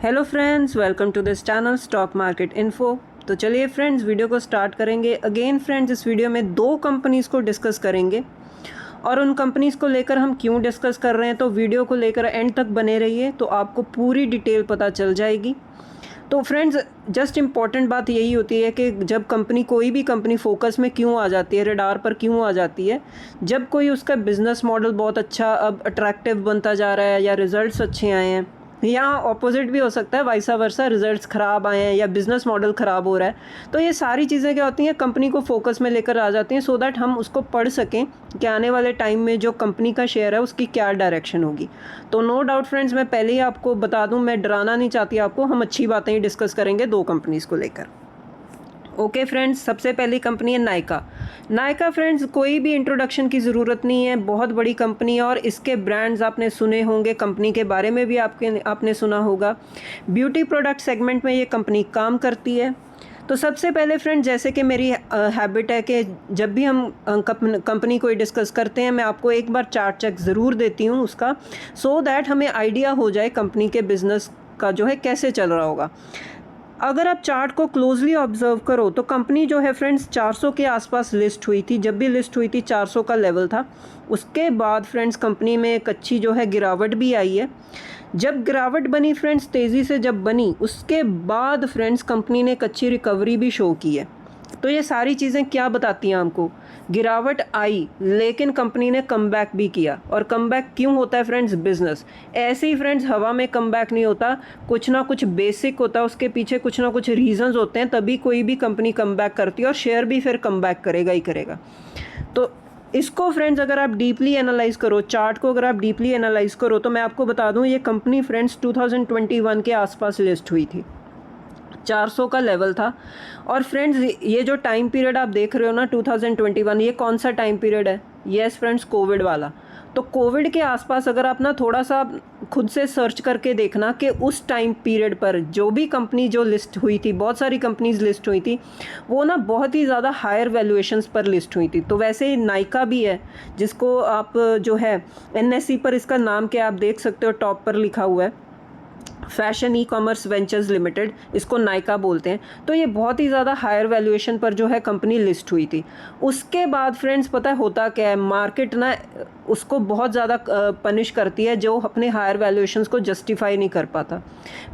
Hello friends, welcome to this channel stock market info. तो चलिए friends, video को start करेंगे। अगेन फ्रेंड्स, इस वीडियो में दो कंपनीज़ को डिस्कस करेंगे और उन कंपनीज़ को लेकर हम क्यों डिस्कस कर रहे हैं, तो वीडियो को लेकर एंड तक बने रहिए तो आपको पूरी डिटेल पता चल जाएगी। तो फ्रेंड्स, जस्ट इम्पॉर्टेंट बात यही होती है कि जब कोई भी कंपनी फोकस में क्यों आ जाती है, रडार पर क्यों आ जाती है, जब कोई उसका बिज़नेस मॉडल बहुत अच्छा अब अट्रैक्टिव बनता जा रहा है या रिजल्ट्स अच्छे आए हैं, या ऑपोजिट भी हो सकता है, वाइसा वर्सा, रिजल्ट्स ख़राब आए हैं या बिज़नेस मॉडल ख़राब हो रहा है। तो ये सारी चीज़ें क्या होती हैं, कंपनी को फोकस में लेकर आ जाती हैं सो दैट हम उसको पढ़ सकें कि आने वाले टाइम में जो कंपनी का शेयर है उसकी क्या डायरेक्शन होगी। तो नो डाउट फ्रेंड्स, मैं पहले ही आपको बता दूं, मैं डराना नहीं चाहती आपको, हम अच्छी बातें ही डिस्कस करेंगे दो कंपनीज़ को लेकर। ओके फ्रेंड्स, सबसे पहली कंपनी है नायका फ्रेंड्स, कोई भी इंट्रोडक्शन की ज़रूरत नहीं है, बहुत बड़ी कंपनी है और इसके ब्रांड्स आपने सुने होंगे, कंपनी के बारे में भी आपने सुना होगा। ब्यूटी प्रोडक्ट सेगमेंट में ये कंपनी काम करती है। तो सबसे पहले फ्रेंड, जैसे कि मेरी हैबिट है कि जब भी हम कंपनी को डिस्कस करते हैं, मैं आपको एक बार चार्ट चेक ज़रूर देती हूँ उसका, सो दैट हमें आइडिया हो जाए कंपनी के बिज़नेस का जो है कैसे चल रहा होगा। अगर आप चार्ट को क्लोजली ऑब्जर्व करो तो कंपनी जो है फ्रेंड्स 400 के आसपास लिस्ट हुई थी। जब भी लिस्ट हुई थी 400 का लेवल था। उसके बाद फ्रेंड्स कंपनी में एक अच्छी जो है गिरावट भी आई है। जब गिरावट बनी फ्रेंड्स, तेज़ी से जब बनी, उसके बाद फ्रेंड्स कंपनी ने एक अच्छी रिकवरी भी शो की है। तो ये सारी चीज़ें क्या बताती हैं हमको, गिरावट आई लेकिन कंपनी ने कमबैक भी किया। और कमबैक क्यों होता है फ्रेंड्स, बिजनेस ऐसे ही फ्रेंड्स, हवा में कमबैक नहीं होता, कुछ ना कुछ बेसिक होता है, उसके पीछे कुछ ना कुछ रीजंस होते हैं, तभी कोई भी कंपनी कमबैक करती है और शेयर भी फिर कमबैक करेगा ही करेगा। तो इसको फ्रेंड्स अगर आप डीपली एनालाइज करो, चार्ट को अगर आप डीपली एनालाइज करो, तो मैं आपको बता दूं, ये कंपनी फ्रेंड्स 2021 के आसपास लिस्ट हुई थी, 400 का लेवल था। और फ्रेंड्स, ये जो टाइम पीरियड आप देख रहे हो ना 2021, ये कौन सा टाइम पीरियड है? यस फ्रेंड्स, कोविड वाला। तो कोविड के आसपास अगर आप ना थोड़ा सा खुद से सर्च करके देखना कि उस टाइम पीरियड पर जो भी कंपनी जो लिस्ट हुई थी, बहुत सारी कंपनीज लिस्ट हुई थी, वो ना बहुत ही ज़्यादा हायर वैल्यूएशंस पर लिस्ट हुई थी। तो वैसे ही नायका भी है, जिसको आप जो है NSE पर इसका नाम क्या आप देख सकते हो, टॉप पर लिखा हुआ है fashion e commerce ventures limited, इसको नायका बोलते हैं। तो ये बहुत ही ज़्यादा हायर वैल्यूएशन पर जो है कंपनी लिस्ट हुई थी। उसके बाद फ्रेंड्स पता है होता क्या है, मार्केट ना उसको बहुत ज़्यादा पनिश करती है जो अपने हायर वैल्यूएशंस को जस्टिफाई नहीं कर पाता।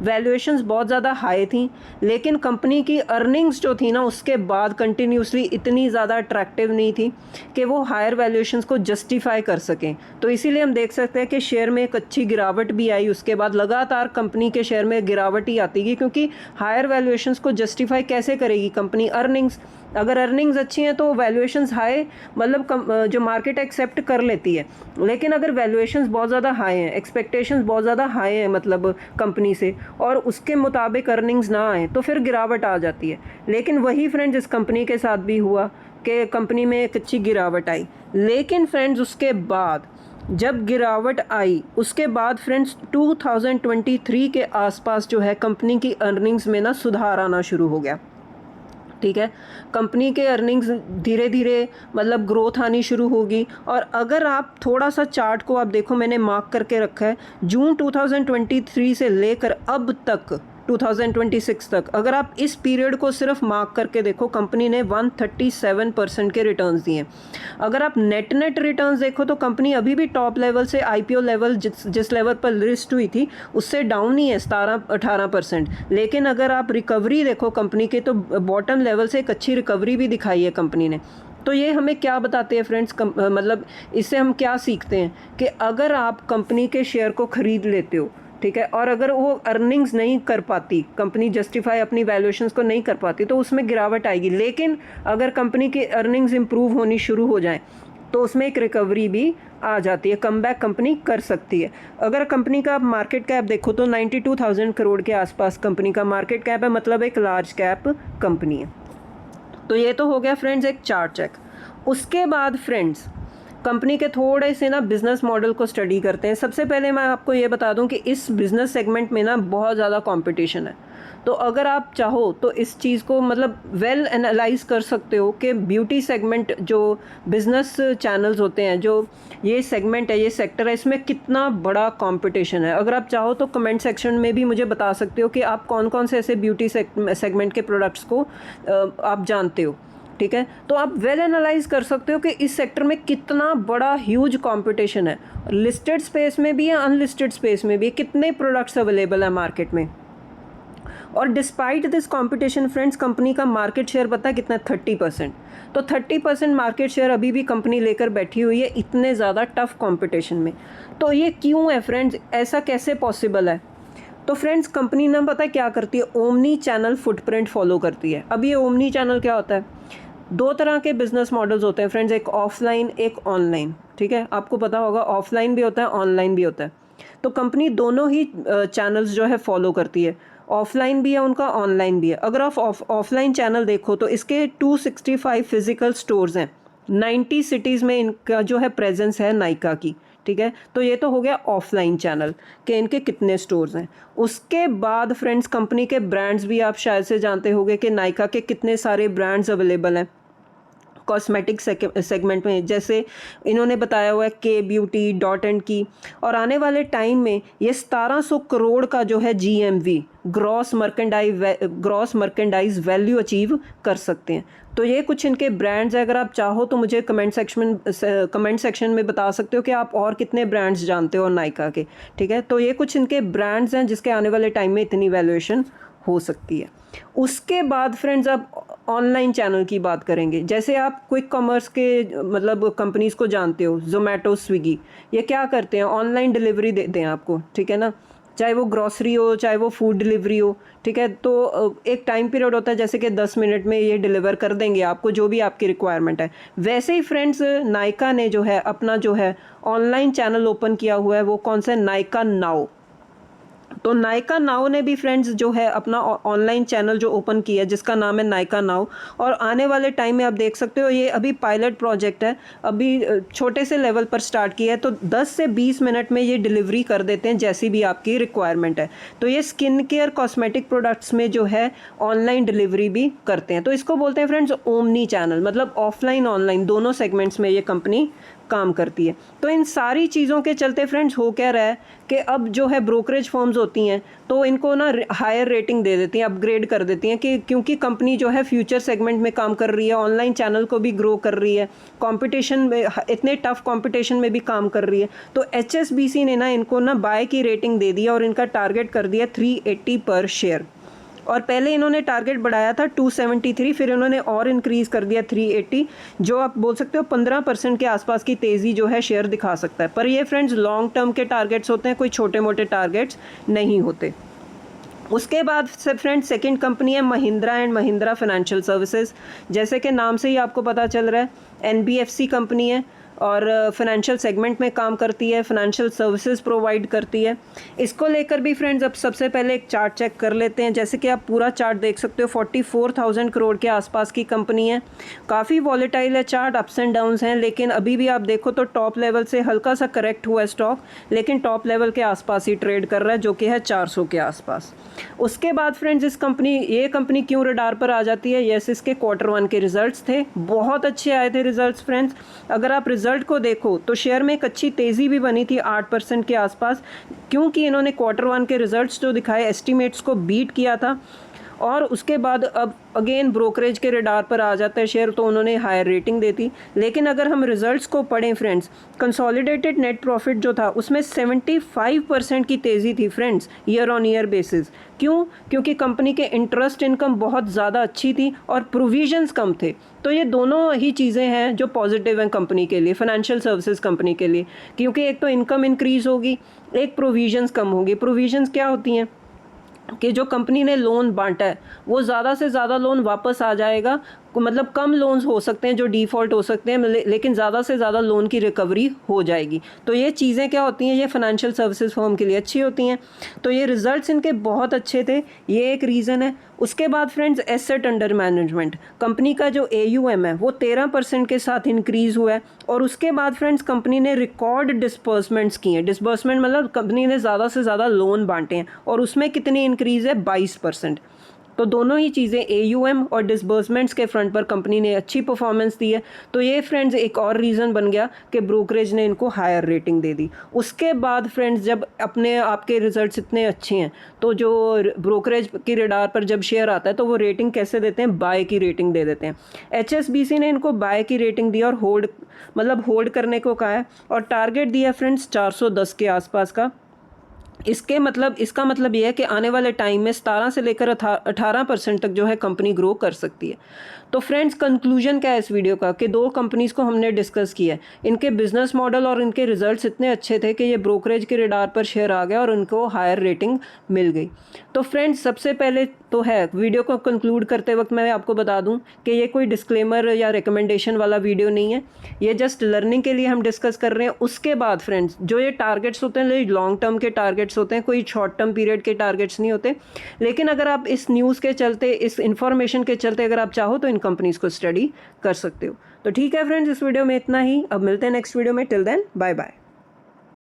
वैल्यूएशंस बहुत ज़्यादा हाई थी, लेकिन कंपनी की अर्निंग्स जो थी ना उसके बाद कंटिन्यूसली इतनी ज़्यादा अट्रैक्टिव नहीं थी कि वो हायर वैल्यूएशंस को जस्टिफाई कर सकें। तो इसीलिए हम देख सकते हैं कि शेयर में एक अच्छी गिरावट भी आई। उसके बाद लगातार कंपनी के शेयर में गिरावट ही आती है, क्योंकि हायर वैल्यूएशंस को जस्टिफाई कैसे करेगी कंपनी? अर्निंग्स, अगर अर्निंग्स अच्छी हैं तो वैल्यूएशंस हाई, मतलब जो मार्केट एक्सेप्ट कर लेती है। लेकिन अगर वैल्यूएशंस बहुत ज़्यादा हाई हैं, एक्सपेक्टेशंस बहुत ज़्यादा हाई हैं मतलब कंपनी से, और उसके मुताबिक अर्निंग्स ना आए, तो फिर गिरावट आ जाती है। लेकिन वही फ्रेंड्स इस कंपनी के साथ भी हुआ कि कंपनी में एक अच्छी गिरावट आई। लेकिन फ्रेंड्स उसके बाद जब गिरावट आई, उसके बाद फ्रेंड्स 2023 के आसपास जो है कंपनी की अर्निंग्स में ना सुधार आना शुरू हो गया। ठीक है, कंपनी के अर्निंग्स धीरे धीरे मतलब ग्रोथ आनी शुरू होगी। और अगर आप थोड़ा सा चार्ट को आप देखो, मैंने मार्क करके रखा है, जून 2023 से लेकर अब तक 2026 तक, अगर आप इस पीरियड को सिर्फ मार्क करके देखो, कंपनी ने 137% के रिटर्न्स दिए। अगर आप नेट रिटर्न्स देखो तो कंपनी अभी भी टॉप लेवल से, IPO लेवल जिस लेवल पर लिस्ट हुई थी उससे डाउन ही है, 17-18%। लेकिन अगर आप रिकवरी देखो कंपनी के, तो बॉटम लेवल से एक अच्छी रिकवरी भी दिखाई है कंपनी ने। तो ये हमें क्या बताते हैं फ्रेंड्स, मतलब इससे हम क्या सीखते हैं कि अगर आप कंपनी के शेयर को ख़रीद लेते हो, ठीक है, और अगर वो अर्निंग्स नहीं कर पाती, कंपनी जस्टिफाई अपनी वैल्यूएशंस को नहीं कर पाती, तो उसमें गिरावट आएगी। लेकिन अगर कंपनी की अर्निंग्स इंप्रूव होनी शुरू हो जाए तो उसमें एक रिकवरी भी आ जाती है, कमबैक कंपनी कर सकती है। अगर कंपनी का आप मार्केट कैप देखो तो 92,000 करोड़ के आसपास कंपनी का मार्केट कैप है, मतलब एक लार्ज कैप कंपनी है। तो ये तो हो गया फ्रेंड्स एक चार्ट चेक। उसके बाद फ्रेंड्स कंपनी के थोड़े से ना बिज़नेस मॉडल को स्टडी करते हैं। सबसे पहले मैं आपको ये बता दूं कि इस बिज़नेस सेगमेंट में ना बहुत ज़्यादा कंपटीशन है। तो अगर आप चाहो तो इस चीज़ को मतलब वेल एनालाइज कर सकते हो कि ब्यूटी सेगमेंट जो बिज़नेस चैनल्स होते हैं, जो ये सेगमेंट है, ये सेक्टर है, इसमें कितना बड़ा कंपटीशन है। अगर आप चाहो तो कमेंट सेक्शन में भी मुझे बता सकते हो कि आप कौन कौन से ऐसे ब्यूटी सेगमेंट के प्रोडक्ट्स को आप जानते हो, ठीक है। तो आप वेल एनालाइज कर सकते हो कि इस सेक्टर में कितना बड़ा ह्यूज कंपटीशन है, लिस्टेड स्पेस में भी है, अनलिस्टेड स्पेस में भी है, कितने प्रोडक्ट्स अवेलेबल है मार्केट में। और despite this competition friends, company का मार्केट शेयर पता है कितना है? 30%। तो 30% मार्केट शेयर अभी भी कंपनी लेकर बैठी हुई है इतने ज़्यादा टफ कंपटीशन में। तो ये क्यों है फ्रेंड्स, ऐसा कैसे पॉसिबल है? तो फ्रेंड्स कंपनी ना पता है क्या करती है, ओमनी चैनल फुटप्रिंट फॉलो करती है। अब ये ओमनी चैनल क्या होता है? दो तरह के बिजनेस मॉडल्स होते हैं फ्रेंड्स, एक ऑफलाइन एक ऑनलाइन, ठीक है। आपको पता होगा ऑफलाइन भी होता है ऑनलाइन भी होता है। तो कंपनी दोनों ही चैनल्स जो है फॉलो करती है, ऑफलाइन भी है उनका, ऑनलाइन भी है। अगर आप ऑफलाइन चैनल देखो तो इसके 265 फिजिकल स्टोर्स हैं, 90 सिटीज़ में इनका जो है प्रेजेंस है नायका की, ठीक है। तो ये तो हो गया ऑफलाइन चैनल कि इनके कितने स्टोर्स हैं। उसके बाद फ्रेंड्स कंपनी के ब्रांड्स भी आप शायद से जानते होंगे कि नायका के कितने सारे ब्रांड्स अवेलेबल हैं कॉस्मेटिक सेगमेंट में, जैसे इन्होंने बताया हुआ है के ब्यूटी, डॉट एंड की। और आने वाले टाइम में ये 1700 करोड़ का जो है GMV, gross merchandise value achieve कर सकते हैं। तो ये कुछ इनके ब्रांड्स है। अगर आप चाहो तो मुझे कमेंट सेक्शन में बता सकते हो कि आप और कितने ब्रांड्स जानते हो नायका के, ठीक है। तो ये कुछ इनके ब्रांड्स हैं जिसके आने वाले टाइम में इतनी वैल्यूएशन हो सकती है। उसके बाद फ्रेंड्स अब ऑनलाइन चैनल की बात करेंगे। जैसे आप क्विक कॉमर्स के मतलब कंपनीज़ को जानते हो, जोमेटो, स्विगी, ये क्या करते हैं? ऑनलाइन डिलीवरी देते हैं आपको, ठीक है ना। चाहे वो ग्रॉसरी हो, चाहे वो फूड डिलीवरी हो, ठीक है। तो एक टाइम पीरियड होता है जैसे कि 10 मिनट में ये डिलीवर कर देंगे आपको जो भी आपकी रिक्वायरमेंट है। वैसे ही फ्रेंड्स नायका ने जो है अपना जो है ऑनलाइन चैनल ओपन किया हुआ है, वो कौन सा है? नायका नाउ। तो नायका नाउ ने भी फ्रेंड्स जो है अपना ऑनलाइन चैनल जो ओपन किया है जिसका नाम है नायका नाउ। और आने वाले टाइम में आप देख सकते हो ये अभी पायलट प्रोजेक्ट है, अभी छोटे से लेवल पर स्टार्ट किया है। तो 10 से 20 मिनट में ये डिलीवरी कर देते हैं जैसी भी आपकी रिक्वायरमेंट है। तो ये स्किन केयर कॉस्मेटिक प्रोडक्ट्स में जो है ऑनलाइन डिलीवरी भी करते हैं। तो इसको बोलते हैं फ्रेंड्स ओमनी चैनल, मतलब ऑफलाइन ऑनलाइन दोनों सेगमेंट्स में ये कंपनी काम करती है। तो इन सारी चीज़ों के चलते फ्रेंड्स हो क्या रहा है कि अब जो है ब्रोकरेज फर्म्स होती हैं तो इनको ना हायर रेटिंग दे देती हैं, अपग्रेड कर देती हैं कि क्योंकि कंपनी जो है फ्यूचर सेगमेंट में काम कर रही है, ऑनलाइन चैनल को भी ग्रो कर रही है, कंपटीशन में इतने टफ कंपटीशन में भी काम कर रही है। तो HSBC ने ना इनको ना बाय की रेटिंग दे दी और इनका टारगेट कर दिया 380 पर शेयर। और पहले इन्होंने टारगेट बढ़ाया था 273, फिर इन्होंने और इंक्रीज़ कर दिया 380, जो आप बोल सकते हो 15% के आसपास की तेज़ी जो है शेयर दिखा सकता है। पर ये फ्रेंड्स लॉन्ग टर्म के टारगेट्स होते हैं, कोई छोटे मोटे टारगेट्स नहीं होते। उसके बाद से फ्रेंड्स सेकंड कंपनी है Mahindra and Mahindra financial services. जैसे कि नाम से ही आपको पता चल रहा है NBFC कंपनी है और फाइनेंशियल सेगमेंट में काम करती है, फाइनेंशियल सर्विसेज प्रोवाइड करती है। इसको लेकर भी फ्रेंड्स अब सबसे पहले एक चार्ट चेक कर लेते हैं। जैसे कि आप पूरा चार्ट देख सकते हो, 44,000 करोड़ के आसपास की कंपनी है। काफ़ी वॉलेटाइल है चार्ट, अप्स एंड डाउन्स हैं, लेकिन अभी भी आप देखो तो टॉप लेवल से हल्का सा करेक्ट हुआ है स्टॉक, लेकिन टॉप लेवल के आसपास ही ट्रेड कर रहा है जो कि है 400 के आसपास। उसके बाद फ्रेंड्स ये कंपनी क्यों रडार पर आ जाती है? यस, इसके Q1 के रिजल्ट्स थे, बहुत अच्छे आए थे रिजल्ट्स फ्रेंड्स। अगर आप रिजल्ट को देखो तो शेयर में एक अच्छी तेज़ी भी बनी थी 8% के आसपास, क्योंकि इन्होंने Q1 के रिजल्ट्स जो दिखाए एस्टीमेट्स को बीट किया था। और उसके बाद अब अगेन ब्रोकरेज के रडार पर आ जाता है शेयर, तो उन्होंने हायर रेटिंग देती। लेकिन अगर हम रिजल्ट्स को पढ़ें फ्रेंड्स, कंसोलिडेटेड नेट प्रॉफिट जो था उसमें 75% की तेज़ी थी friends year on year basis. क्यों? क्योंकि कंपनी के इंटरेस्ट इनकम बहुत ज़्यादा अच्छी थी और प्रोविजंस कम थे। तो ये दोनों ही चीज़ें हैं जो पॉजिटिव हैं कंपनी के लिए, फाइनेंशियल सर्विसेज कंपनी के लिए, क्योंकि एक तो इनकम इंक्रीज़ होगी, एक प्रोविजंस कम होगी। प्रोविजंस क्या होती हैं कि जो कंपनी ने लोन बांटा है वो ज़्यादा से ज़्यादा लोन वापस आ जाएगा मतलब कम लोन्स हो सकते हैं जो डिफ़ॉल्ट हो सकते हैं, लेकिन ज़्यादा से ज़्यादा लोन की रिकवरी हो जाएगी। तो ये चीज़ें क्या होती हैं, ये फाइनेंशियल सर्विसेज फर्म के लिए अच्छी होती हैं। तो ये रिजल्ट्स इनके बहुत अच्छे थे, ये एक रीज़न है। उसके बाद friends asset under management, company का जो AUM है वो 13% के साथ इंक्रीज़ हुआ है। और उसके बाद फ्रेंड्स कंपनी ने रिकॉर्ड डिस्बर्समेंट्स किए हैं। डिस्बर्समेंट मतलब कंपनी ने ज़्यादा से ज़्यादा लोन बांटे हैं, और उसमें कितनी इंक्रीज़ है, 22%। तो दोनों ही चीज़ें AUM और डिसबर्समेंट्स के फ्रंट पर कंपनी ने अच्छी परफॉर्मेंस दी है। तो ये फ्रेंड्स एक और रीज़न बन गया कि ब्रोकरेज ने इनको हायर रेटिंग दे दी। उसके बाद फ्रेंड्स जब अपने आपके रिजल्ट्स इतने अच्छे हैं तो जो ब्रोकरेज की रडार पर जब शेयर आता है तो वो रेटिंग कैसे देते हैं, बाय की रेटिंग दे देते हैं। HSBC ने इनको बाय की रेटिंग दी और होल्ड करने को कहा है, और टारगेट दिया फ्रेंड्स 410 के आसपास का। इसका मतलब ये है कि आने वाले टाइम में 17 से लेकर 18% तक जो है कंपनी ग्रो कर सकती है। तो फ्रेंड्स कंक्लूजन क्या है इस वीडियो का, कि दो कंपनीज़ को हमने डिस्कस किया है, इनके बिजनेस मॉडल और इनके रिजल्ट्स इतने अच्छे थे कि ये ब्रोकरेज के रडार पर शेयर आ गया और उनको हायर रेटिंग मिल गई। तो फ्रेंड्स सबसे पहले तो है, वीडियो को कंक्लूड करते वक्त मैं आपको बता दूं कि ये कोई डिस्क्लेमर या रिकमेंडेशन वाला वीडियो नहीं है, ये जस्ट लर्निंग के लिए हम डिस्कस कर रहे हैं। उसके बाद फ्रेंड्स जो ये टारगेट्स होते हैं लॉन्ग टर्म के टारगेट्स होते हैं, कोई शॉर्ट टर्म पीरियड के टारगेट्स नहीं होते। लेकिन अगर आप इस न्यूज़ के चलते, इस इन्फॉर्मेशन के चलते अगर आप चाहो तो इन कंपनीज़ को स्टडी कर सकते हो। तो ठीक है फ्रेंड्स, इस वीडियो में इतना ही। अब मिलते हैं नेक्स्ट वीडियो में। Till then bye bye.